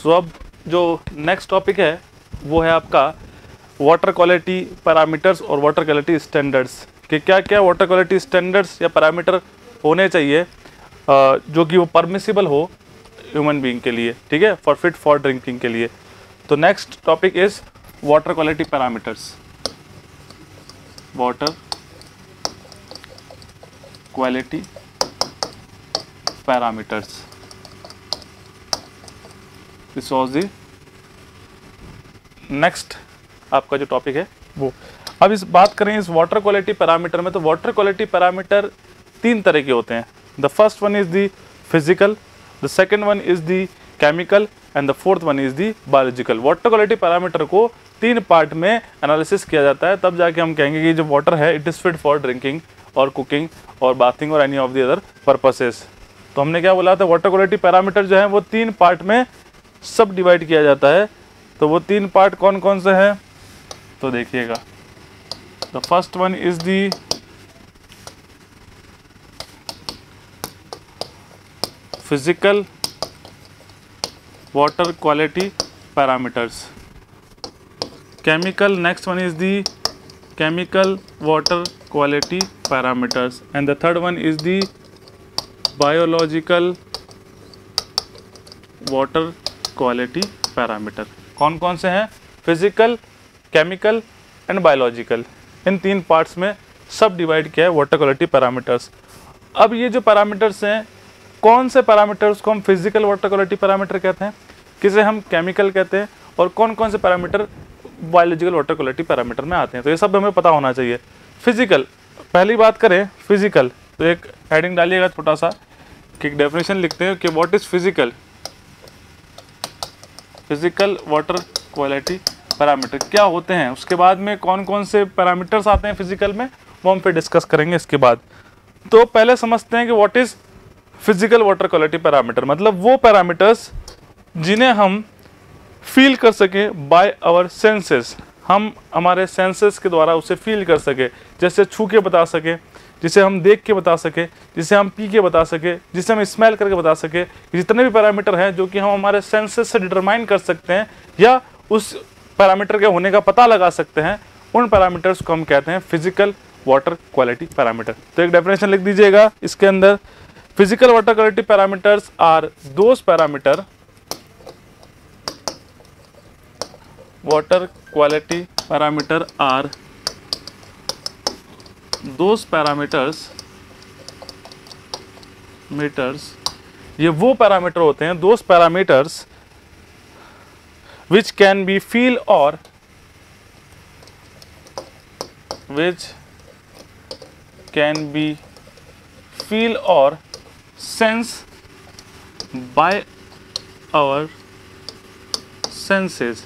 सो अब जो next topic है वो है आपका वाटर क्वालिटी पैरामीटर्स और वाटर क्वालिटी स्टैंडर्ड्स, कि क्या क्या वाटर क्वालिटी स्टैंडर्ड्स या पैरामीटर होने चाहिए जो कि वो परमिसिबल हो ह्यूमन बीइंग के लिए, ठीक है, फॉर फिट फॉर ड्रिंकिंग के लिए। तो next topic is water quality parameters. Water quality parameters, this was the next आपका जो टॉपिक है वो। अब इस बात करें इस वाटर क्वालिटी पैरामीटर में, तो वाटर क्वालिटी पैरामीटर तीन तरह के होते हैं। The first one is the physical, the second one is the chemical and the fourth one is the biological. Water quality parameter को तीन पार्ट में एनालिसिस किया जाता है, तब जाके हम कहेंगे कि जो वाटर है it is fit for drinking और कुकिंग और बाथिंग और any of the other purposes. तो हमने क्या बोला था, वाटर क्वालिटी पैरामीटर जो है वो तीन पार्ट में सब डिवाइड किया जाता है। तो वो तीन पार्ट कौन कौन से हैं, तो देखिएगा। The first one is the physical water quality parameters, chemical, next one is the chemical water quality parameters, and the third one is the biological water quality parameter। कौन कौन से हैं, फिजिकल, केमिकल एंड बायोलॉजिकल, इन तीन parts में सब divide किया है water quality parameters. अब ये जो पैरामीटर्स हैं, कौन से पैरामीटर्स को हम फिजिकल वाटर क्वालिटी पैरामीटर कहते हैं, किसे हम केमिकल कहते हैं, और कौन कौन से parameter biological water quality parameter में आते हैं, तो ये सब हमें पता होना चाहिए। फिजिकल, पहली बात करें फिजिकल, तो एक हेडिंग डालिएगा छोटा सा कि एक डेफिनेशन लिखते हैं कि what is physical. Physical water quality parameter क्या होते हैं, उसके बाद में कौन कौन से पैरामीटर्स आते हैं फिजिकल में, वो हम फिर डिस्कस करेंगे इसके बाद। तो पहले समझते हैं कि what is physical water quality parameter, मतलब वो पैरामीटर्स जिन्हें हम फील कर सके बाय आवर सेंसेस, हम हमारे सेंसेस के द्वारा उसे फील कर सके, जैसे छू के बता सके, जिसे हम देख के बता सके, जिसे हम पी के बता सके, जिसे हम स्मेल करके बता सके। जितने भी पैरामीटर हैं जो कि हम हमारे सेंसेस से डिटरमाइन कर सकते हैं या उस पैरामीटर के होने का पता लगा सकते हैं, उन पैरामीटर्स को हम कहते हैं फिजिकल वाटर क्वालिटी पैरामीटर। तो एक डेफिनेशन लिख दीजिएगा इसके अंदर, physical water quality parameters are those parameter, water quality parameter are those parameters ये वो पैरामीटर होते हैं, those parameters which can be feel or sense by our senses,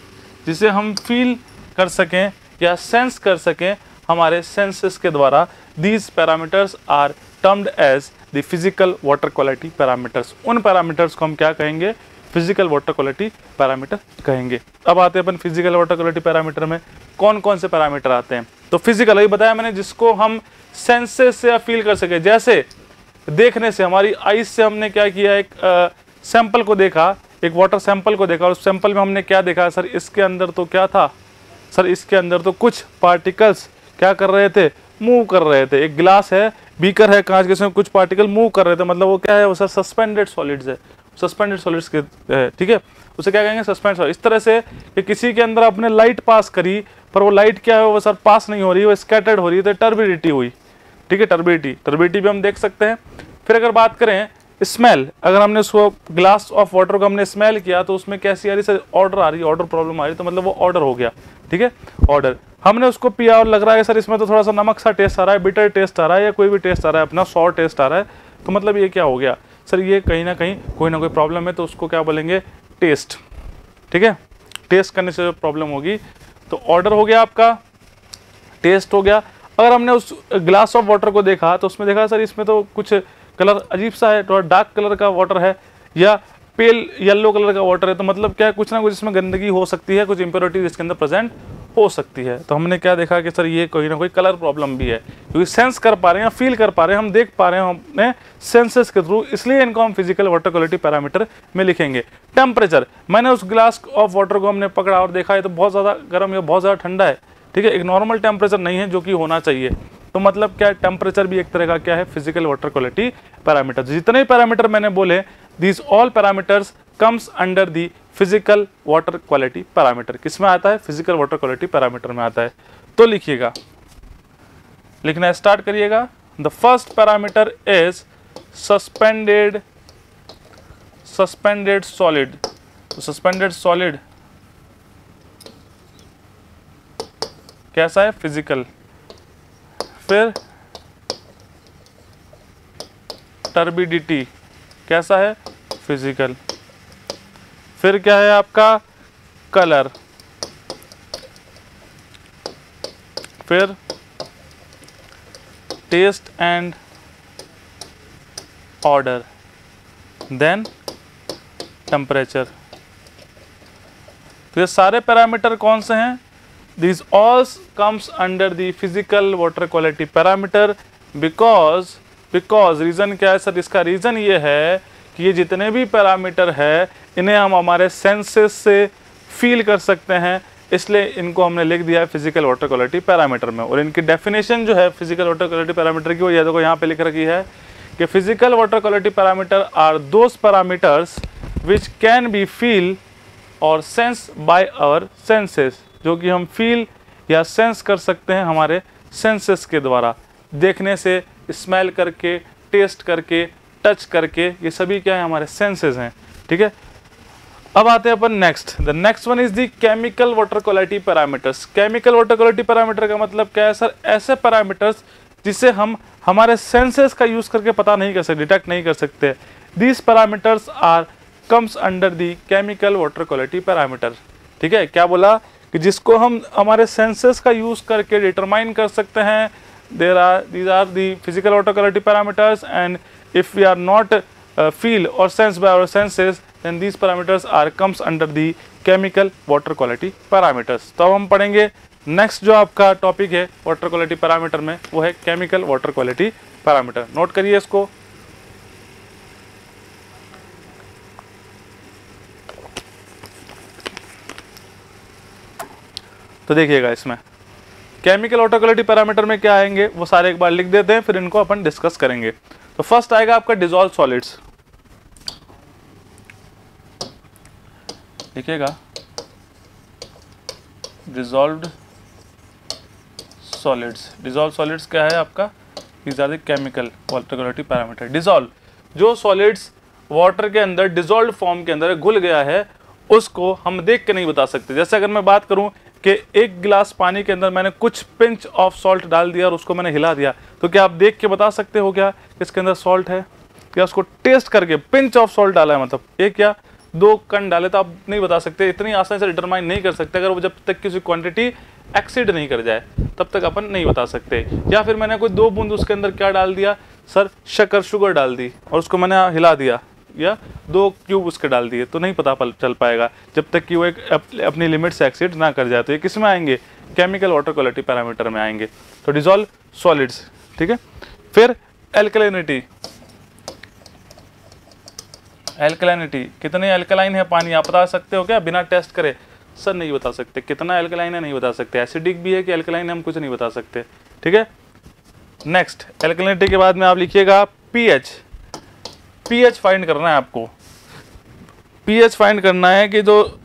जिसे हम फील कर सकें या सेंस कर सकें हमारे सेंसेस के द्वारा। These parameters are termed as the physical water quality parameters. उन पैरामीटर्स को हम क्या कहेंगे, फिजिकल वाटर क्वालिटी पैरामीटर कहेंगे। अब आते हैं अपन फिजिकल वाटर क्वालिटी पैरामीटर में कौन कौन से पैरामीटर आते हैं। तो फिजिकल अभी बताया मैंने, जिसको हम सेंसेस से फील कर सके, जैसे देखने से, हमारी आईज से हमने क्या किया, एक सैंपल को देखा, एक वाटर सैंपल को देखा, और उस सैंपल में हमने क्या देखा, सर इसके अंदर तो क्या था, सर इसके अंदर तो कुछ पार्टिकल्स क्या कर रहे थे, मूव कर रहे थे। एक गिलास है, बीकर है कांच के, उसमें कुछ पार्टिकल मूव कर रहे थे, मतलब वो क्या है, वो सर सस्पेंडेड सॉलिड्स है, सस्पेंडेड सॉलिड्स के है, ठीक है, उसे क्या कहेंगे, सस्पेंडेड सॉलिड। इस तरह से कि किसी के अंदर आपने लाइट पास करी, पर वो लाइट क्या है, वो सर पास नहीं हो रही, वो स्कैटर्ड हो रही है, तो टर्बिडिटी हुई, ठीक है, टर्बिडिटी भी हम देख सकते हैं। फिर अगर बात करें स्मेल, अगर हमने उसको ग्लास ऑफ वाटर को हमने स्मेल किया तो उसमें कैसी आ रही, सर ऑर्डर आ रही, ऑर्डर प्रॉब्लम आ रही, तो मतलब वो ऑर्डर हो गया, ठीक है, ऑर्डर। हमने उसको पिया और लग रहा है सर इसमें तो थोड़ा सा नमक सा टेस्ट आ रहा है, बिटर टेस्ट आ रहा है, या कोई भी टेस्ट आ रहा है, अपना सॉर टेस्ट आ रहा है, तो मतलब ये क्या हो गया, सर ये कहीं ना कोई प्रॉब्लम है, तो उसको क्या बोलेंगे, टेस्ट, ठीक है। टेस्ट करने से जो प्रॉब्लम होगी, तो ऑर्डर हो गया आपका, टेस्ट हो गया। अगर हमने उस ग्लास ऑफ वाटर को देखा तो उसमें देखा सर इसमें तो कुछ कलर अजीब सा है, थोड़ा डार्क कलर का वाटर है या पेल येलो कलर का वाटर है, तो मतलब क्या है, कुछ ना कुछ इसमें गंदगी हो सकती है, कुछ इंप्योरिटीज इसके अंदर प्रेजेंट हो सकती है। तो हमने क्या देखा कि सर ये कोई ना कोई कलर प्रॉब्लम भी है, क्योंकि सेंस कर पा रहे हैं या फील कर पा रहे हैं, हम देख पा रहे हैं अपने सेंसेस के थ्रू, इसलिए इनको हम फिजिकल वाटर क्वालिटी पैरामीटर में लिखेंगे। टेम्परेचर, मैंने उस ग्लास ऑफ वाटर को हमने पकड़ा और देखा है तो बहुत ज़्यादा गर्म या बहुत ज़्यादा ठंडा है, ठीक है, एक नॉर्मल टेम्परेचर नहीं है जो कि होना चाहिए। तो मतलब क्या है, टेम्परेचर भी एक तरह का क्या है, फिजिकल वाटर क्वालिटी पैरामीटर। जितने पैरामीटर मैंने बोले, these all parameters comes under the physical water quality parameter. किस में आता है, फिजिकल वाटर क्वालिटी पैरामीटर में आता है। तो लिखिएगा, लिखना स्टार्ट करिएगा। The first parameter is suspended solid. तो सस्पेंडेड सॉलिड कैसा है, फिजिकल। फिर टर्बिडिटी कैसा है, फिजिकल। फिर क्या है आपका, कलर। फिर taste and odour, then temperature. तो ये सारे पैरामीटर कौन से हैं, these all comes under the physical water quality parameter because reason क्या है सर, इसका रीज़न ये है कि ये जितने भी पैरामीटर है इन्हें हम हमारे सेंसेस से फील कर सकते हैं, इसलिए इनको हमने लिख दिया है फिजिकल वाटर क्वालिटी पैरामीटर में। और इनकी डेफिनेशन जो है फिजिकल वाटर क्वालिटी पैरामीटर की, वो ये देखो यहाँ पे लिख रखी है कि physical water quality parameter are those parameters which can be feel और सेंस बाय आवर सेंसेस, जो कि हम फील या सेंस कर सकते हैं हमारे सेंसेस के द्वारा, देखने से, स्मेल करके, टेस्ट करके, टच करके, ये सभी क्या है, हमारे सेंसेस हैं, ठीक है। अब आते हैं अपन next. The next one is the chemical water quality parameters. Chemical water quality parameter का मतलब क्या है सर, ऐसे पैरामीटर्स जिसे हम हमारे सेंसेस का यूज करके पता नहीं कर सकते, डिटेक्ट नहीं कर सकते। These parameters are comes under the chemical water quality parameter, ठीक है। क्या बोला कि जिसको हम हमारे सेंसेस का यूज करके डिटरमाइन कर सकते हैं, these are the physical water quality parameters, and if we are not feel or sense by our senses, then these parameters are comes under the chemical water quality parameters। तो अब हम पढ़ेंगे next जो आपका topic है water quality parameter में, वो है chemical water quality parameter. Note करिए इसको। तो देखिएगा, इसमें केमिकल वाटर क्वालिटी पैरामीटर में क्या आएंगे वो सारे एक बार लिख देते हैं, फिर इनको अपन डिस्कस करेंगे। तो फर्स्ट आएगा आपका डिसॉल्व सॉलिड्स, लिखिएगा डिसॉल्व्ड सॉलिड्स। डिसॉल्व सॉलिड्स क्या है आपका, these are the chemical water quality parameter. Dissolve, जो सॉलिड्स वाटर के अंदर डिसॉल्व फॉर्म के अंदर घुल गया है, उसको हम देख के नहीं बता सकते। जैसे अगर मैं बात करूं कि एक गिलास पानी के अंदर मैंने कुछ पिंच ऑफ सॉल्ट डाल दिया और उसको मैंने हिला दिया, तो क्या आप देख के बता सकते हो क्या इसके अंदर सॉल्ट है? क्या उसको टेस्ट करके पिंच ऑफ सॉल्ट डाला है, मतलब एक या दो कण डाले, तो आप नहीं बता सकते, इतनी आसानी से डिटरमाइन नहीं कर सकते। अगर वो जब तक किसी क्वांटिटी एक्सीड नहीं कर जाए तब तक अपन नहीं बता सकते। या फिर मैंने कोई 2 बूंद उसके अंदर क्या डाल दिया सर, शक्कर, शुगर डाल दी और उसको मैंने हिला दिया, या 2 क्यूब उसके डाल दिए, तो नहीं पता चल पाएगा जब तक कि वो एक अपनी लिमिट से एक्सीड ना कर जाए। तो ये किस में आएंगे, केमिकल वाटर क्वालिटी पैरामीटर में आएंगे। तो डिसॉल्व सॉलिड्स, ठीक है। फिर एल्कलाइनिटी, एल्कलाइनिटी, कितने एल्कलाइन है पानी, आप बता सकते हो क्या बिना टेस्ट करे? सर नहीं बता सकते, कितना एल्कलाइन है नहीं बता सकते, एसिडिक भी है कि एल्कलाइन है हम कुछ नहीं बता सकते, ठीक है। नेक्स्ट, एल्कलाइनिटी के बाद में आप लिखिएगा पीएच। पीएच फाइंड करना है आपको। पीएच फाइंड करना है कि जो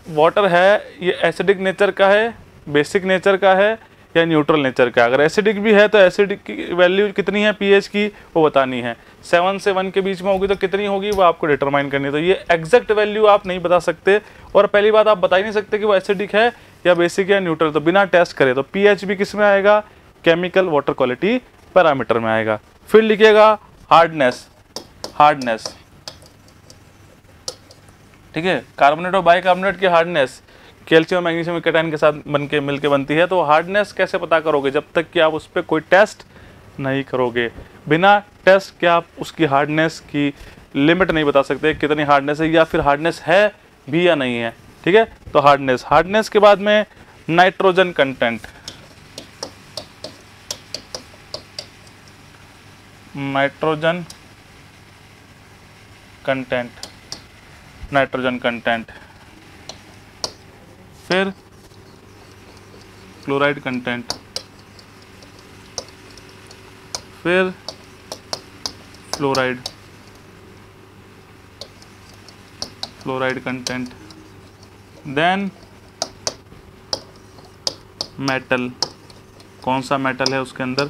वाटर है ये एसिडिक नेचर का है, बेसिक नेचर का है या न्यूट्रल नेचर का। अगर एसिडिक भी है तो एसिडिक की वैल्यू कितनी है पीएच की वो बतानी है। 7 से 1 के बीच में होगी तो कितनी होगी वो आपको डिटरमाइन करनी है। तो ये एग्जैक्ट वैल्यू आप नहीं बता सकते, और पहली बात आप बता ही नहीं सकते कि वो एसिडिक है या बेसिक या न्यूट्रल, तो बिना टेस्ट करे। तो पीएच भी किस में आएगा, केमिकल वाटर क्वालिटी पैरामीटर में आएगा। फिर लिखिएगा हार्डनेस, हार्डनेस, ठीक है। कार्बोनेट और बाइकार्बोनेट की हार्डनेस कैल्शियम मैग्नीशियम कैटायन के साथ बनके मिलके बनती है। तो हार्डनेस कैसे पता करोगे, जब तक कि आप उस पर कोई टेस्ट नहीं करोगे। बिना टेस्ट के आप उसकी हार्डनेस की लिमिट नहीं बता सकते कितनी हार्डनेस है, या फिर हार्डनेस है भी या नहीं है, ठीक है। तो हार्डनेस, हार्डनेस के बाद में nitrogen content, nitrogen content, nitrogen content, फिर क्लोराइड कंटेंट, फिर fluoride, fluoride content, then metal, कौन सा मेटल है उसके अंदर,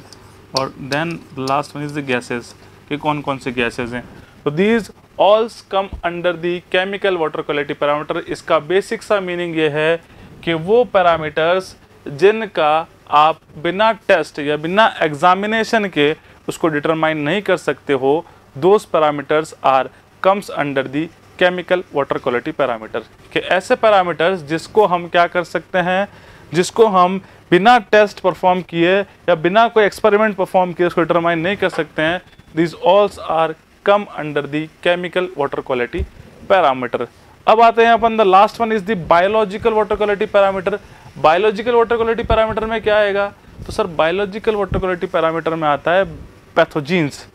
और then last one is the gases, कि कौन कौन से गैसेस हैं। तो these alls come under the chemical water quality parameter. इसका बेसिक सा मीनिंग ये है कि वो पैरामीटर्स जिनका आप बिना टेस्ट या बिना एग्जामिनेशन के उसको डिटरमाइन नहीं कर सकते हो, those parameters are comes under the chemical water quality parameter. कि ऐसे पैरामीटर्स जिसको हम क्या कर सकते हैं, जिसको हम बिना टेस्ट परफॉर्म किए या बिना कोई एक्सपेरिमेंट परफॉर्म किए उसको डिटरमाइन नहीं कर सकते हैं, this alls are come under the chemical water quality parameter. अब आते हैं अपन, the last one is the biological water quality parameter. Biological water quality parameter में क्या आएगा, तो sir biological water quality parameter में आता है पैथोजेंस,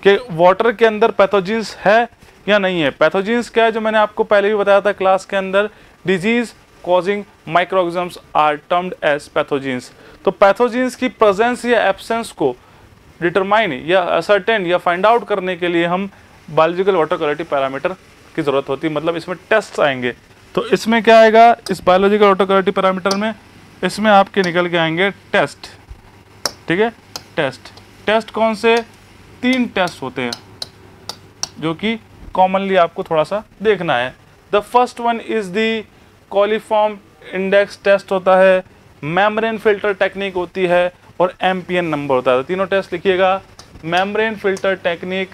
कि वाटर के अंदर पैथोजेंस है या नहीं है। पैथोजेंस क्या है, जो मैंने आपको पहले भी बताया था क्लास के अंदर, disease causing microorganisms are termed as pathogens. तो पैथोजेंस की प्रेजेंस या एब्सेंस को डिटरमाइन या असर्टेन या फाइंड आउट करने के लिए हम बायोलॉजिकल वाटर क्वालिटी पैरामीटर की ज़रूरत होती है, मतलब इसमें टेस्ट आएंगे। तो इसमें क्या आएगा, इस बायोलॉजिकल वाटर क्वालिटी पैरामीटर में, इसमें आपके निकल के आएंगे टेस्ट, ठीक है। टेस्ट कौन से, 3 टेस्ट होते हैं जो कि कॉमनली आपको थोड़ा सा देखना है। The first one is the coliform index test होता है, मेम्ब्रेन फिल्टर टेक्निक होती है, और एम्पियन नंबर होता है। तो तीनों टेस्ट लिखिएगा, membrane filter technique,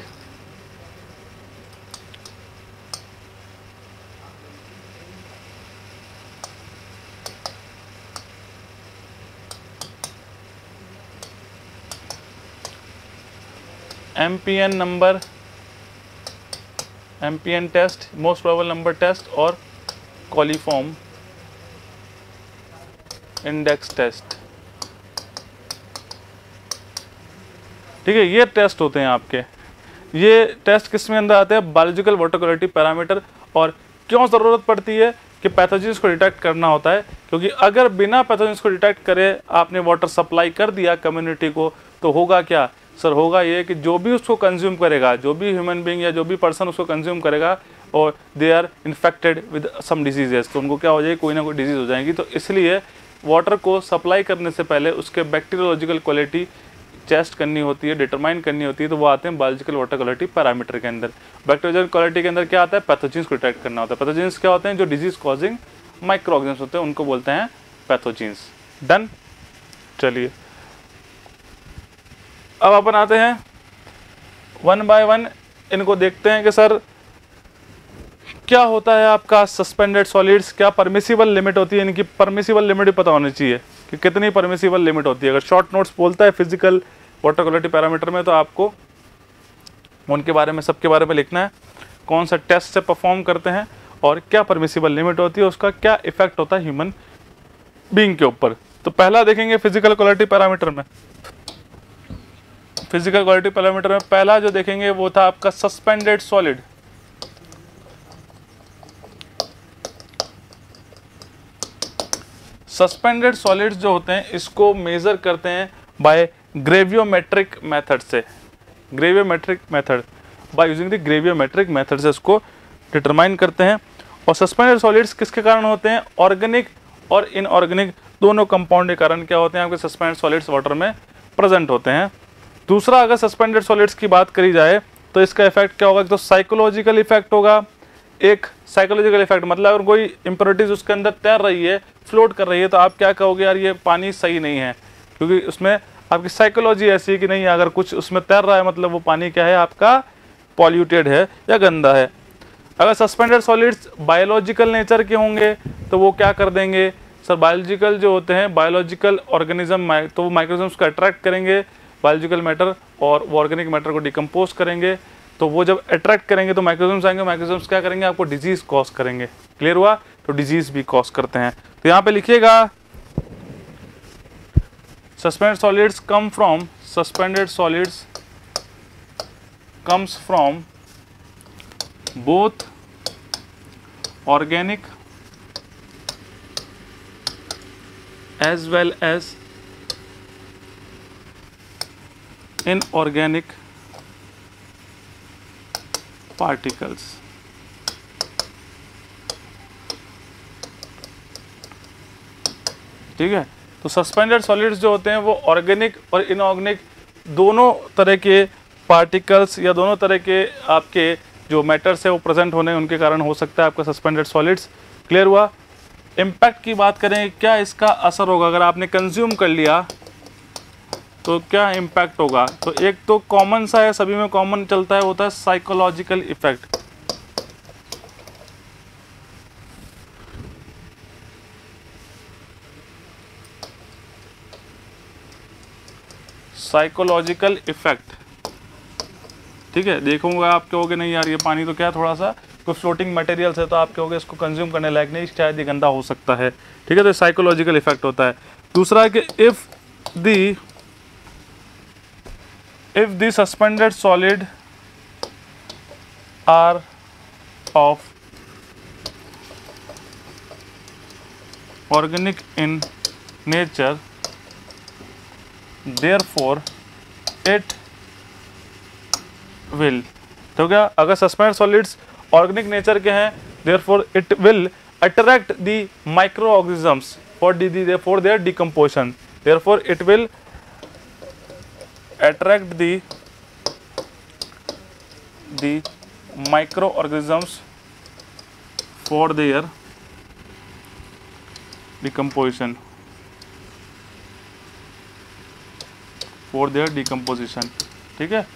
MPN number, MPN test, most probable number test, और कॉलीफॉर्म इंडेक्स टेस्ट, ठीक है। ये टेस्ट होते हैं आपके। ये टेस्ट किस में अंदर आते हैं, बायोलॉजिकल वाटर क्वालिटी पैरामीटर। और क्यों ज़रूरत पड़ती है कि पैथोजेंस को डिटेक्ट करना होता है, क्योंकि अगर बिना पैथोजेंस को डिटेक्ट करे आपने वाटर सप्लाई कर दिया कम्युनिटी को, तो होगा क्या सर, होगा ये कि जो भी उसको कंज्यूम करेगा, जो भी ह्यूमन बीइंग या जो भी पर्सन उसको कंज्यूम करेगा, और they are infected with some diseases, तो उनको क्या हो जाएगी, कोई ना कोई डिजीज़ हो जाएगी। तो इसलिए वाटर को सप्लाई करने से पहले उसके बैक्टीरियोलॉजिकल क्वालिटी टेस्ट करनी होती है, डिटरमाइन करनी होती है। तो वो आते हैं बायोलॉजिकल वाटर क्वालिटी पैरामीटर के अंदर। बैक्टीरियल क्वालिटी के अंदर क्या आता है, पैथोजेंस को डिटेक्ट करना होता है। पैथोजेंस क्या होते हैं, जो डिजीज कॉजिंग माइक्रो ऑर्गेनिज्म होते हैं, उनको बोलते हैं पैथोजेंस। डन। चलिए अब अपन आते हैं वन बाय वन, इनको देखते हैं कि सर क्या होता है आपका सस्पेंडेड सॉलिड्स, क्या परमिसिबल लिमिट होती है, इनकी परमिसिबल लिमिट भी पता होनी चाहिए कि कितनी परमिसिबल लिमिट होती है। अगर शॉर्ट नोट्स बोलता है फिजिकल वाटर क्वालिटी पैरामीटर में, तो आपको उनके बारे में, सबके बारे में लिखना है, कौन सा टेस्ट से परफॉर्म करते हैं और क्या परमिसिबल लिमिट होती है, उसका क्या इफेक्ट होता है ह्यूमन बीइंग के ऊपर। तो पहला देखेंगे फिजिकल क्वालिटी पैरामीटर में। फिजिकल क्वालिटी पैरामीटर में पहला जो देखेंगे वो था आपका सस्पेंडेड सॉलिड। सस्पेंडेड सॉलिड्स जो होते हैं इसको मेजर करते हैं बाय ग्रेवियोमेट्रिक मेथड से। Gravimetric method, by using the gravimetric method से इसको डिटरमाइन करते हैं। और सस्पेंडेड सॉलिड्स किसके कारण होते हैं, ऑर्गेनिक और इनऑर्गेनिक दोनों कंपाउंड के कारण क्या होते हैं, आपके सस्पेंडेड सॉलिड्स वाटर में प्रेजेंट होते हैं। दूसरा, अगर सस्पेंडेड सॉलिड्स की बात करी जाए तो इसका इफेक्ट क्या होगा, तो साइकोलॉजिकल इफेक्ट होगा। एक साइकोलॉजिकल इफेक्ट मतलब अगर कोई इंप्योरिटीज उसके अंदर तैर रही है, फ्लोट कर रही है, तो आप क्या कहोगे, यार ये पानी सही नहीं है, क्योंकि उसमें आपकी साइकोलॉजी ऐसी है कि नहीं, अगर कुछ उसमें तैर रहा है मतलब वो पानी क्या है, आपका पॉल्यूटेड है या गंदा है। अगर सस्पेंडेड सॉलिड्स बायोलॉजिकल नेचर के होंगे तो वो क्या कर देंगे सर, बायोलॉजिकल जो होते हैं, बायोलॉजिकल ऑर्गेनिज्म, तो वो माइक्रोऑर्गेनिज्म्स को अट्रैक्ट करेंगे बायोलॉजिकल मैटर, और वो ऑर्गेनिक मैटर को डिकम्पोज करेंगे। तो वो जब अट्रैक्ट करेंगे तो माइक्रोऑर्गेनिज्म्स आएंगे, माइक्रोऑर्गेनिज्म्स क्या करेंगे, आपको डिजीज कॉज करेंगे। क्लियर हुआ, तो डिजीज भी कॉज करते हैं। तो यहाँ पे लिखिएगा suspended solids comes from both organic as well as inorganic particles। ठीक है, तो सस्पेंडेड सॉलिड्स जो होते हैं वो ऑर्गेनिक और इनऑर्गेनिक दोनों तरह के पार्टिकल्स या दोनों तरह के आपके जो मैटर्स है वो प्रेजेंट होने उनके कारण हो सकता है आपका सस्पेंडेड सॉलिड्स। क्लियर हुआ। इम्पैक्ट की बात करें, क्या इसका असर होगा अगर आपने कंज्यूम कर लिया तो क्या इम्पैक्ट होगा? तो एक तो कॉमन सा है, सभी में कॉमन चलता है, होता है साइकोलॉजिकल इफेक्ट। साइकोलॉजिकल इफेक्ट, ठीक है। देखूंगा आप कहोगे नहीं यार ये पानी तो क्या थोड़ा सा कोई फ्लोटिंग मटेरियल्स है, तो आप कहोगे इसको कंज्यूम करने लायक नहीं, शायद ये गंदा हो सकता है। ठीक है, तो साइकोलॉजिकल इफेक्ट होता है। दूसरा कि if the suspended solid are of organic in nature, therefore it will, तो क्या अगर सस्पेंडेड सॉलिड्स ऑर्गेनिक नेचर के हैं, therefore it will attract the microorganisms for their decomposition, therefore it will attract the microorganisms for their decomposition, ठीक है।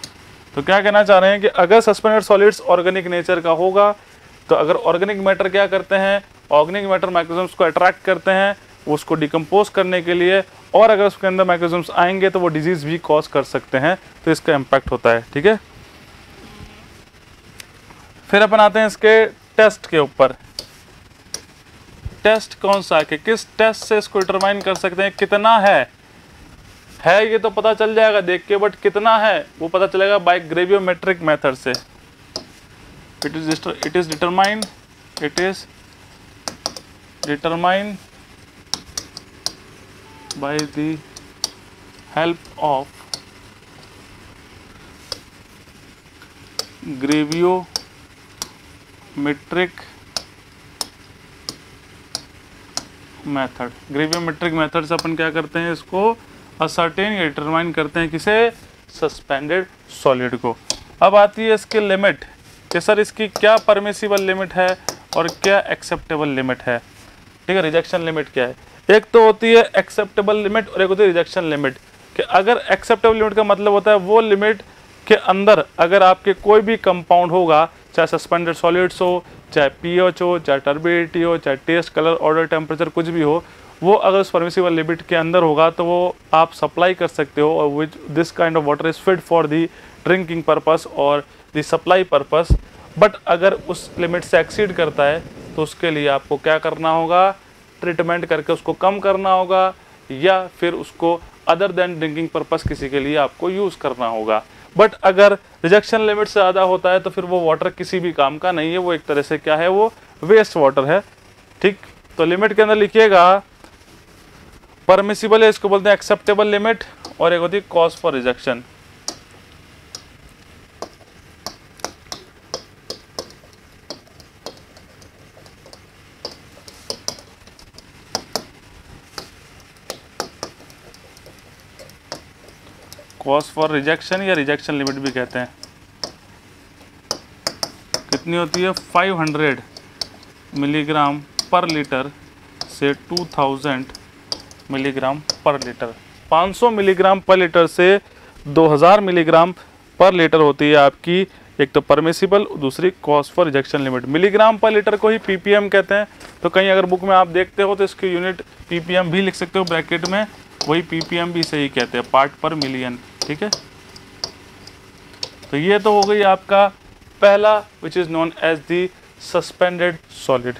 तो क्या कहना चाह रहे हैं कि अगर सस्पेंडेड सॉलिड्स ऑर्गेनिक नेचर का होगा, तो अगर ऑर्गेनिक मैटर क्या करते हैं, ऑर्गेनिक मैटर माइक्रोऑर्गेनिज्म्स को अट्रैक्ट करते हैं उसको डिकम्पोज करने के लिए, और अगर उसके अंदर माइक्रोऑर्गेनिज्म्स आएंगे तो वो डिजीज भी कॉज कर सकते हैं, तो इसका इम्पैक्ट होता है। ठीक है, फिर अपन आते हैं इसके टेस्ट के ऊपर। टेस्ट कौन सा है कि किस टेस्ट से इसको डिटरमाइन कर सकते हैं कितना है ये तो पता चल जाएगा देख के, बट कितना है वो पता चलेगा बाय ग्रेवियोमेट्रिक मेथड से। It is determined by the help of gravimetric method. Gravimetric method से अपन क्या करते हैं, इसको असर्टेन या डिटरमाइन करते हैं, किसे, सस्पेंडेड सॉलिड को। अब आती है इसकी लिमिट कि सर इसकी क्या परमिसिबल लिमिट है और क्या एक्सेप्टेबल लिमिट है। ठीक है, रिजेक्शन लिमिट क्या है, एक तो होती है एक्सेप्टेबल लिमिट और एक होती है रिजेक्शन लिमिट। कि अगर एक्सेप्टेबल लिमिट का मतलब होता है वो लिमिट के अंदर अगर आपके कोई भी कंपाउंड होगा, चाहे सस्पेंडेड सॉलिड्स हो, चाहे पीएच हो, चाहे टर्बिडिटी हो, चाहे टेस्ट, कलर, ऑर्डर, टेम्परेचर कुछ भी हो, वो अगर उस परमिसिबल लिमिट के अंदर होगा तो वो आप सप्लाई कर सकते हो, और which this kind of water is fit for the drinking purpose और द सप्लाई पर्पस। बट अगर उस लिमिट से एक्सीड करता है तो उसके लिए आपको क्या करना होगा, ट्रीटमेंट करके उसको कम करना होगा, या फिर उसको अदर देन ड्रिंकिंग पर्पस किसी के लिए आपको यूज़ करना होगा। बट अगर रिजेक्शन लिमिट से ज़्यादा होता है तो फिर वो वाटर किसी भी काम का नहीं है, वो एक तरह से क्या है, वो वेस्ट वाटर है। ठीक, तो लिमिट के अंदर लिखिएगा परमिसिबल है, इसको बोलते हैं एक्सेप्टेबल लिमिट, और एक होती है cause for rejection. Cause for rejection या रिजेक्शन लिमिट भी कहते हैं। कितनी होती है, 500 मिलीग्राम पर लीटर से 2000 मिलीग्राम पर लीटर। 500 मिलीग्राम पर लीटर से 2000 मिलीग्राम पर लीटर होती है आपकी एक तो परमिसिबल, दूसरी cause for rejection limit. Milligram पर लीटर को ही पीपीएम कहते हैं, तो कहीं अगर बुक में आप देखते हो तो इसकी यूनिट पीपीएम भी लिख सकते हो ब्रैकेट में, वही पीपीएम भी सही कहते हैं, पार्ट पर मिलियन। ठीक है, तो ये तो हो गई आपका पहला which is known as the suspended solid.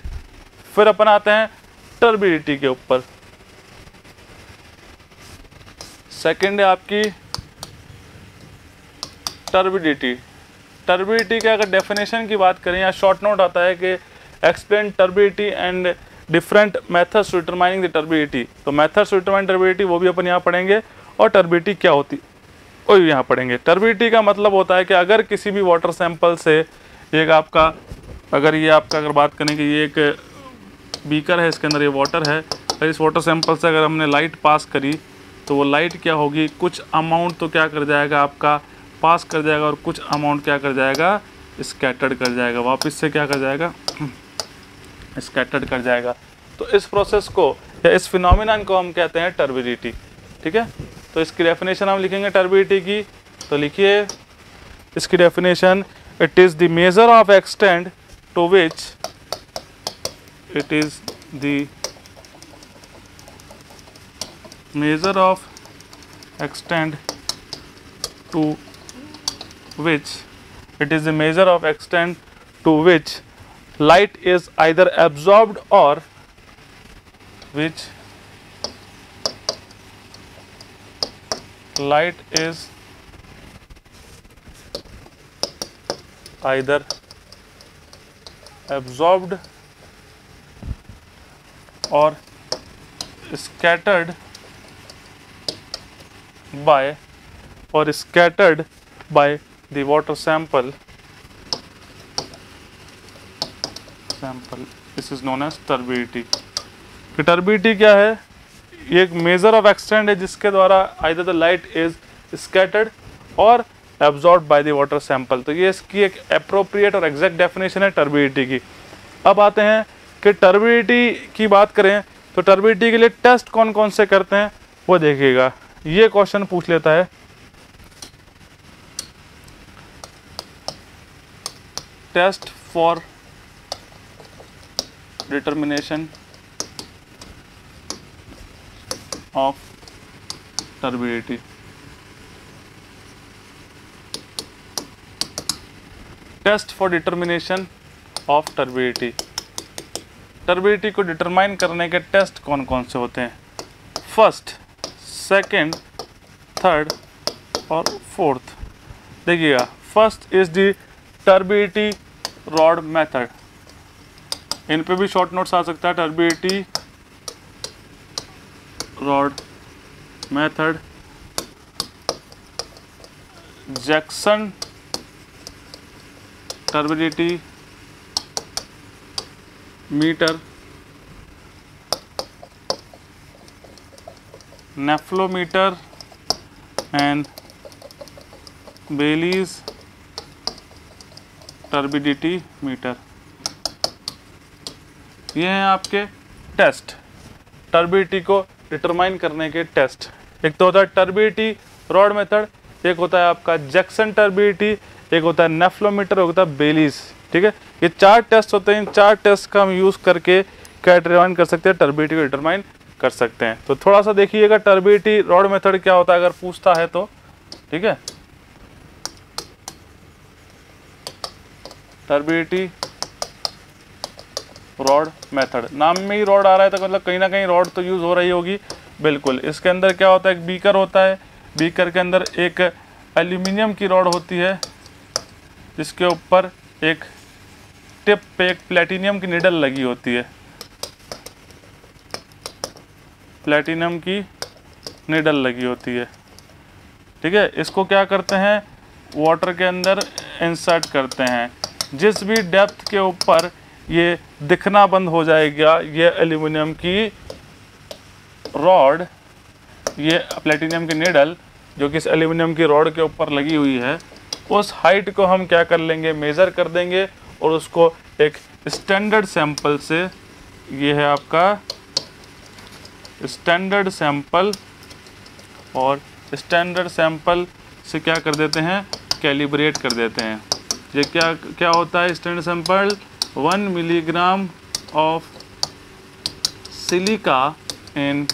फिर अपन आते हैं टर्बिडिटी के ऊपर। सेकंड है आपकी टर्बिडिटी। टर्बिडिटी के अगर डेफिनेशन की बात करें, या शॉर्ट नोट आता है कि explain turbidity and different methods to determining the turbidity. तो मेथड्स टू डिटरमाइन टर्बिडिटी वो भी अपन यहाँ पढ़ेंगे, और टर्बिडिटी क्या होती वो भी यहाँ पढ़ेंगे। टर्बिडिटी का मतलब होता है कि अगर किसी भी वाटर सैंपल से एक आपका, अगर बात करें कि ये एक बीकर है, इसके अंदर ये वाटर है, और इस वाटर सैंपल से अगर हमने लाइट पास करी तो वो लाइट क्या होगी, कुछ अमाउंट तो क्या कर जाएगा आपका पास कर जाएगा, और कुछ अमाउंट क्या कर जाएगा स्कैटर्ड कर जाएगा, वापस से क्या कर जाएगा स्कैटर्ड कर जाएगा। तो इस प्रोसेस को या इस फिनोमिनन को हम कहते हैं टर्बिडिटी। ठीक है, तो इसकी डेफिनेशन हम लिखेंगे टर्बिडिटी की। तो लिखिए इसकी definition, it is the measure of extent to which it is the measure of extent to which light is either absorbed or which light is either absorbed or scattered by the water sample. This is known as turbidity. Turbidity क्या है, ये एक major of extent है जिसके द्वारा either the light is scattered और absorb by the water sample. तो ये इसकी एक एप्रोप्रिएट और एग्जैक्ट डेफिनेशन है टर्बिडिटी की। अब आते हैं कि टर्बिडिटी की बात करें तो टर्बिडिटी के लिए टेस्ट कौन कौन से करते हैं वो देखिएगा। ये क्वेश्चन पूछ लेता है, test for determination of turbidity. Test for determination of turbidity. Turbidity को डिटरमाइन करने के टेस्ट कौन कौन से होते हैं, फर्स्ट, सेकंड, थर्ड और फोर्थ। देखिएगा, first is the turbidity rod method. इन पे भी शॉर्ट नोट्स आ सकता है, turbidity rod method, Jackson turbidity meter, nephelometer and Baylis turbidity meter. ये हैं आपके टेस्ट, टर्बिडिटी को डिटरमाइन करने के टेस्ट। एक तो होता है टर्बिडिटी रॉड मेथड, एक होता है आपका जैक्सन टर्बिडिटी, एक होता है नेफ्लोमीटर, एक होता है बेलीज। ठीक है, ये चार टेस्ट होते हैं। इन चार टेस्ट का हम यूज़ करके क्या डिटरमाइन कर सकते हैं, टर्बिडिटी को डिटरमाइन कर सकते हैं। तो थोड़ा सा देखिएगा टर्बिडिटी रॉड मेथड क्या होता है अगर पूछता है तो। ठीक है, टर्बिडिटी रॉड मेथड, नाम में ही रॉड आ रहा है तो मतलब कहीं ना कहीं रॉड तो यूज़ हो रही होगी। बिल्कुल, इसके अंदर क्या होता है, एक बीकर होता है, बीकर के अंदर एक एल्यूमिनियम की रॉड होती है जिसके ऊपर एक टिप पे एक प्लेटिनियम की निडल लगी होती है, प्लेटिनियम की निडल लगी होती है। ठीक है, इसको क्या करते हैं, वाटर के अंदर इंसर्ट करते हैं। जिस भी डेप्थ के ऊपर ये दिखना बंद हो जाएगा, ये एल्यूमिनियम की रॉड, ये प्लेटिनियम की निडल जो कि इस एल्यूमिनियम की रॉड के ऊपर लगी हुई है, उस हाइट को हम क्या कर लेंगे, मेज़र कर देंगे और उसको एक स्टैंडर्ड सैंपल से, ये है आपका स्टैंडर्ड सैंपल, और स्टैंडर्ड सैंपल से क्या कर देते हैं, कैलिब्रेट कर देते हैं। ये क्या होता है, standard sample 1 milligram of silica in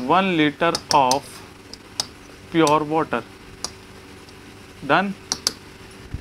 1 litre of pure water. Done.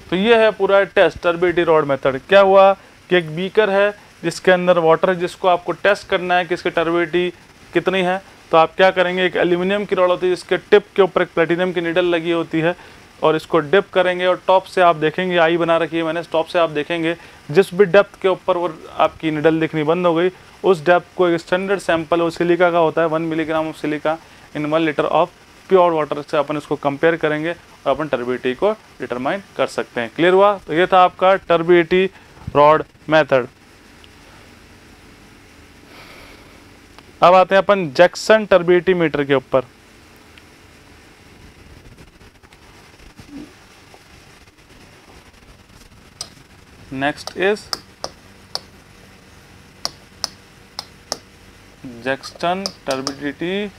तो ये है पूरा टेस्ट, टर्बिडिटी रॉड मेथड। क्या हुआ कि एक बीकर है जिसके अंदर वाटर है, जिसको आपको टेस्ट करना है कि इसकी टर्बिडिटी कितनी है, तो आप क्या करेंगे, एक एल्यूमिनियम की रॉड होती है जिसके टिप के ऊपर एक प्लेटिनम की नीडल लगी होती है, और इसको डिप करेंगे और टॉप से आप देखेंगे, आई बना रखी है मैंने, टॉप से आप देखेंगे जिस भी डेप्थ के ऊपर वो आपकी नीडल दिखनी बंद हो गई, उस डेप्थ को एक स्टैंडर्ड सैंपल वो सिलिका का होता है, 1 milligram of silica in 1 litre of pure water से अपन इसको कंपेयर करेंगे और अपन टर्बिडिटी को डिटरमाइन कर सकते हैं। क्लियर हुआ? तो ये था आपका टर्बिडिटी रॉड मेथड। अब आते हैं अपन जैक्सन टर्बिडिटी मीटर के ऊपर। Next is Jackson turbidity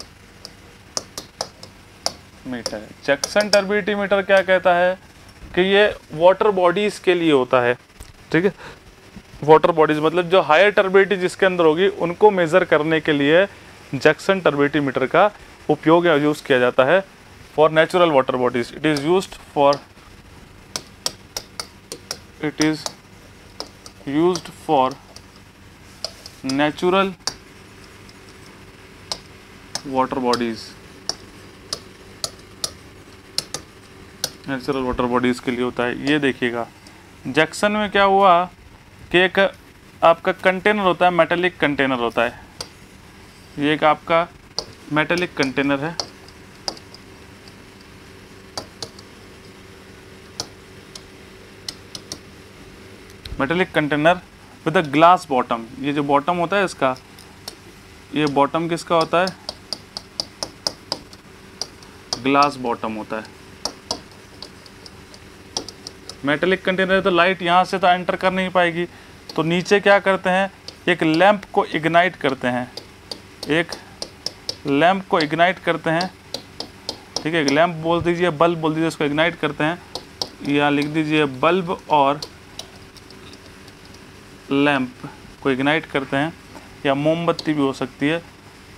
meter. Jackson turbidity meter क्या कहता है कि ये वाटर बॉडीज के लिए होता है, ठीक है। वाटर बॉडीज मतलब जो हायर टर्बिडिटी जिसके अंदर होगी उनको मेजर करने के लिए जैक्सन टर्बिडिटी मीटर का उपयोग या यूज किया जाता है for natural water bodies. It is used for natural water bodies. Natural water bodies के लिए होता है। ये देखिएगा जैक्सन में क्या हुआ कि एक आपका कंटेनर होता है, मेटेलिक कंटेनर होता है। ये एक आपका मेटेलिक कंटेनर है, metallic container with a glass bottom. ये जो बॉटम होता है इसका, ये बॉटम किसका होता है? ग्लास बॉटम होता है। मेटेलिक कंटेनर तो लाइट यहाँ से तो एंटर कर नहीं पाएगी, तो नीचे क्या करते हैं, एक लैंप को इग्नाइट करते हैं, एक लैंप को इग्नाइट करते हैं, ठीक है। लैंप बोल दीजिए, बल्ब बोल दीजिए, इसको इग्नाइट करते हैं, या लिख दीजिए बल्ब और लैंप को इग्नाइट करते हैं, या मोमबत्ती भी हो सकती है।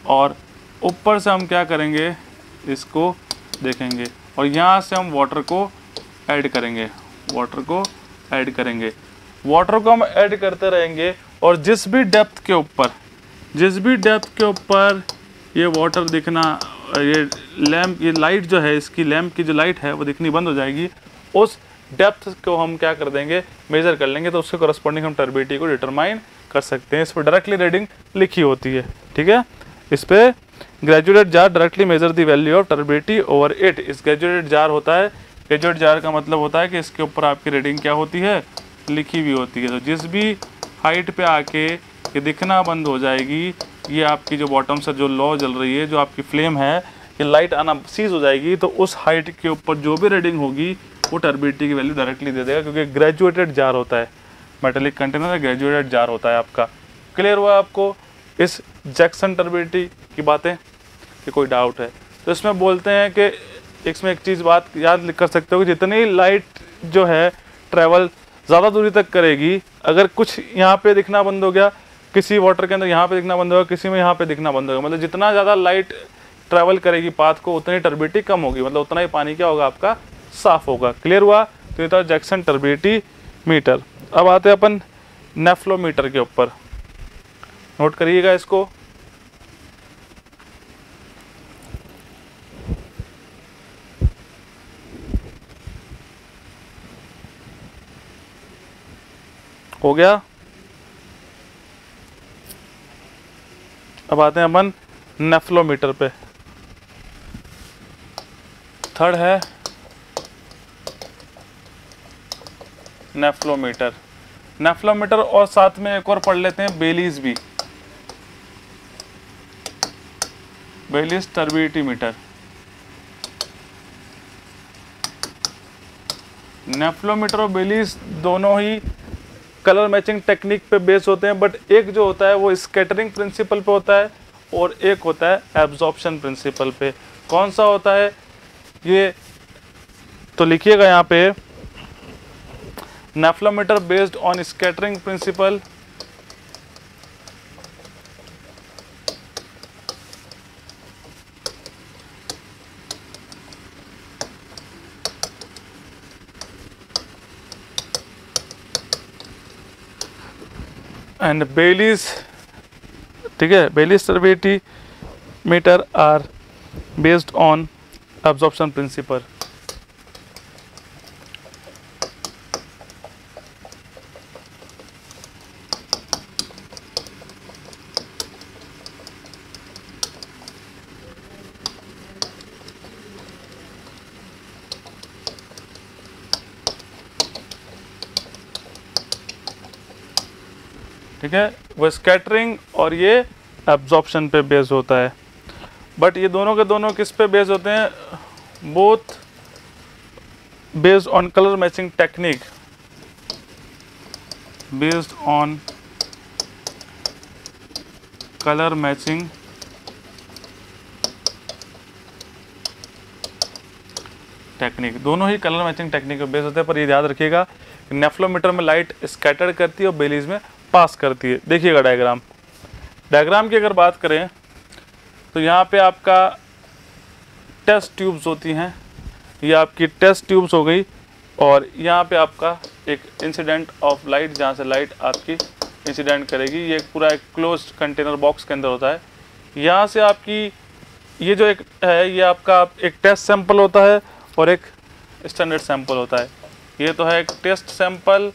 और ऊपर से हम क्या करेंगे, इसको देखेंगे और यहाँ से हम वाटर को ऐड करेंगे, वाटर को ऐड करेंगे, वाटर को हम ऐड करते रहेंगे। और जिस भी डेप्थ के ऊपर ये वाटर दिखना, ये लैंप, ये लाइट जो है इसकी, लैंप की जो लाइट है वो दिखनी बंद हो जाएगी, उस डेप्थ को हम क्या कर देंगे, मेजर कर लेंगे, तो उसके कॉरस्पॉन्डिंग हम टर्बिडिटी को डिटरमाइन कर सकते हैं। इस पर डायरेक्टली रीडिंग लिखी होती है, ठीक है। इस पे graduated jar directly measure the value of turbidity over it. इस ग्रेजुएटेड जार होता है, ग्रेजुएट जार का मतलब होता है कि इसके ऊपर आपकी रीडिंग क्या होती है, लिखी हुई होती है। तो जिस भी हाइट पे आके ये दिखना बंद हो जाएगी, ये आपकी जो बॉटम से जो लौ जल रही है, जो आपकी फ्लेम है, ये लाइट आना सीज हो जाएगी, तो उस हाइट के ऊपर जो भी रीडिंग होगी वो टर्बिडिटी की वैल्यू डायरेक्टली दे देगा, क्योंकि ग्रेजुएटेड जार होता है, मेटेलिक कंटेनर ग्रेजुएटेड जार होता है आपका। क्लियर हुआ आपको इस जैक्सन टर्बिडिटी की बातें, कि कोई डाउट है? तो इसमें बोलते हैं कि इसमें एक चीज़ बात याद कर सकते हो कि जितनी लाइट जो है ट्रैवल ज़्यादा दूरी तक करेगी, अगर कुछ यहाँ पे दिखना बंद हो गया, किसी वाटर के अंदर यहाँ पे दिखना बंद होगा, किसी में यहाँ पे दिखना बंद होगा, मतलब जितना ज़्यादा लाइट ट्रैवल करेगी पाथ को, उतनी टर्बिडिटी कम होगी, मतलब उतना ही पानी क्या होगा आपका, साफ होगा। क्लियर हुआ? तो ये था जैक्सन टर्बिडिटी मीटर। अब आते हैं अपन नेफ्लोमीटर के ऊपर, नोट करिएगा इसको। हो गया? अब आते हैं अपन नेफ्लोमीटर पे। थर्ड है नेफ्लोमीटर। नेफ्लोमीटर और साथ में एक और पढ़ लेते हैं बेलीज भी, बेलीज टर्बिडिटी मीटर। नेफ्लोमीटर और बेलीज दोनों ही कलर मैचिंग टेक्निक पे बेस होते हैं, बट एक जो होता है वो स्कैटरिंग प्रिंसिपल पे होता है और एक होता है एब्जॉर्प्शन प्रिंसिपल पे। कौन सा होता है ये तो लिखिएगा यहाँ पे, nephelometer based on scattering principle and Baylis, ठीक है। Baylis turbidity meter are based on absorption principle. ठीक है, वो स्कैटरिंग और ये एब्जॉर्प्शन पे बेस होता है। बट ये दोनों के दोनों किस पे बेस होते हैं? Both based on colour matching technique, based on colour matching technique. दोनों ही कलर मैचिंग टेक्निक पे बेस होते हैं। पर ये याद रखिएगा कि नेफ्लोमीटर में लाइट स्कैटर्ड करती है और बेलीज में पास करती है। देखिएगा डायग्राम की अगर बात करें तो यहाँ पे आपका टेस्ट ट्यूब्स होती हैं, ये आपकी टेस्ट ट्यूब्स हो गई, और यहाँ पे आपका एक इंसिडेंट ऑफ लाइट, जहाँ से लाइट आपकी इंसिडेंट करेगी। ये पूरा एक क्लोज्ड कंटेनर बॉक्स के अंदर होता है। यहाँ से आपकी ये जो एक है, ये आपका एक टेस्ट सैंपल होता है और एक स्टैंडर्ड सैंपल होता है। ये तो है एक टेस्ट सैंपल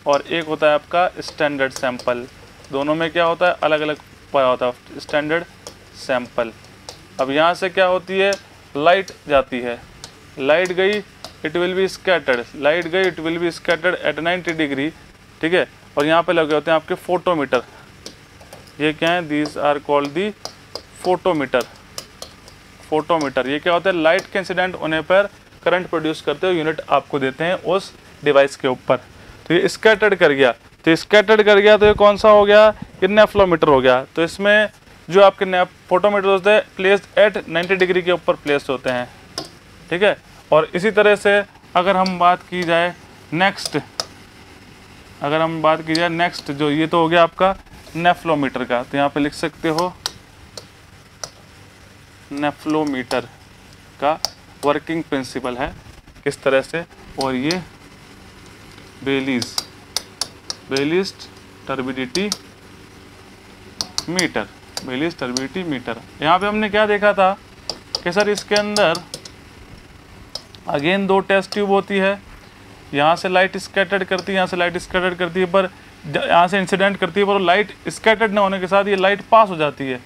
और एक होता है आपका स्टैंडर्ड सैंपल। दोनों में क्या होता है? अलग अलग पाया होता है स्टैंडर्ड सैंपल। अब यहाँ से क्या होती है? लाइट जाती है, लाइट गई, it will be scattered, light गई, it will be scattered at 90 degree. ठीक है, और यहाँ पे लगे होते हैं आपके फोटोमीटर। ये क्या है? These are called the photometer. Photometer ये क्या होता है? लाइट के इंसिडेंट होने पर करंट प्रोड्यूस करते हुए यूनिट आपको देते हैं उस डिवाइस के ऊपर। तो ये स्कैटर्ड कर गया, तो स्कैटर्ड कर गया, तो ये कौन सा हो गया? ये नेफ्लोमीटर हो गया। तो इसमें जो आपके फोटोमीटर होते हैं प्लेस्ड एट 90 डिग्री के ऊपर प्लेस्ड होते हैं। ठीक है, और इसी तरह से अगर हम बात की जाए नेक्स्ट, जो ये तो हो गया आपका नेफ्लोमीटर का, तो यहाँ पे लिख सकते हो नेफ्लोमीटर का वर्किंग प्रिंसिपल है किस तरह से। और ये बेलीज टर्बिडिटी मीटर, बेलीज टर्बिडिटी मीटर। यहाँ पे हमने क्या देखा था कि सर इसके अंदर अगेन दो टेस्ट ट्यूब होती है, यहाँ से लाइट स्कैटर्ड करती है, यहाँ से लाइट स्कैटर्ड करती है, पर यहाँ से इंसिडेंट करती है, पर लाइट स्कैटर्ड ना होने के साथ ये लाइट पास हो जाती है,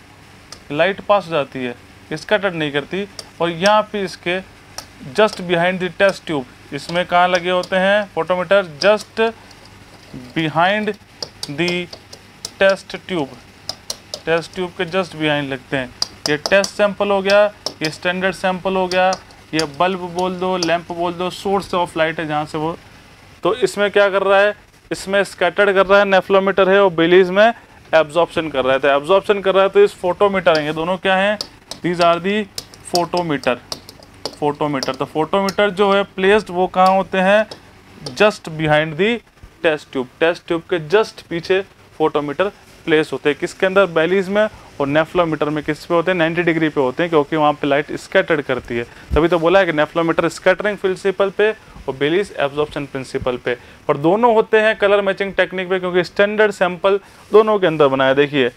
लाइट पास हो जाती है, स्कैटर्ड नहीं करती। और यहाँ पे इसके just behind the test tube, इसमें कहाँ लगे होते हैं photometer? Just behind the test tube, test tube के जस्ट बिहाइंड लगते हैं। ये टेस्ट सैंपल हो गया, ये स्टैंडर्ड सैंपल हो गया, ये बल्ब बोल दो, लैंप बोल दो, सोर्स ऑफ लाइट है जहाँ से वो। तो इसमें क्या कर रहा है? इसमें स्कैटर्ड कर रहा है, नेफ्लोमीटर है, और बेलीज में एब्जॉर्प्शन कर रहा है। तो एब्जॉर्प्शन कर रहा है तो इस फोटोमीटर है, ये दोनों क्या हैं? These are the photometer. तो फोटोमीटर जो है प्लेस्ड वो कहाँ होते हैं? Just behind the test tube, test tube के जस्ट पीछे फोटोमीटर प्लेस होते हैं। किसके अंदर? बेलीज में। और नेफ्लोमीटर में किस पे होते हैं? 90 डिग्री पे होते हैं, क्योंकि वहाँ पे लाइट स्कैटर्ड करती है। तभी तो बोला है कि नेफ्लोमीटर स्कैटरिंग प्रिंसिपल पे और बेलीज एब्जॉर्प्शन प्रिंसिपल पे। और दोनों होते हैं कलर मैचिंग टेक्निक पे, क्योंकि स्टैंडर्ड सैंपल दोनों के अंदर बनाया। देखिए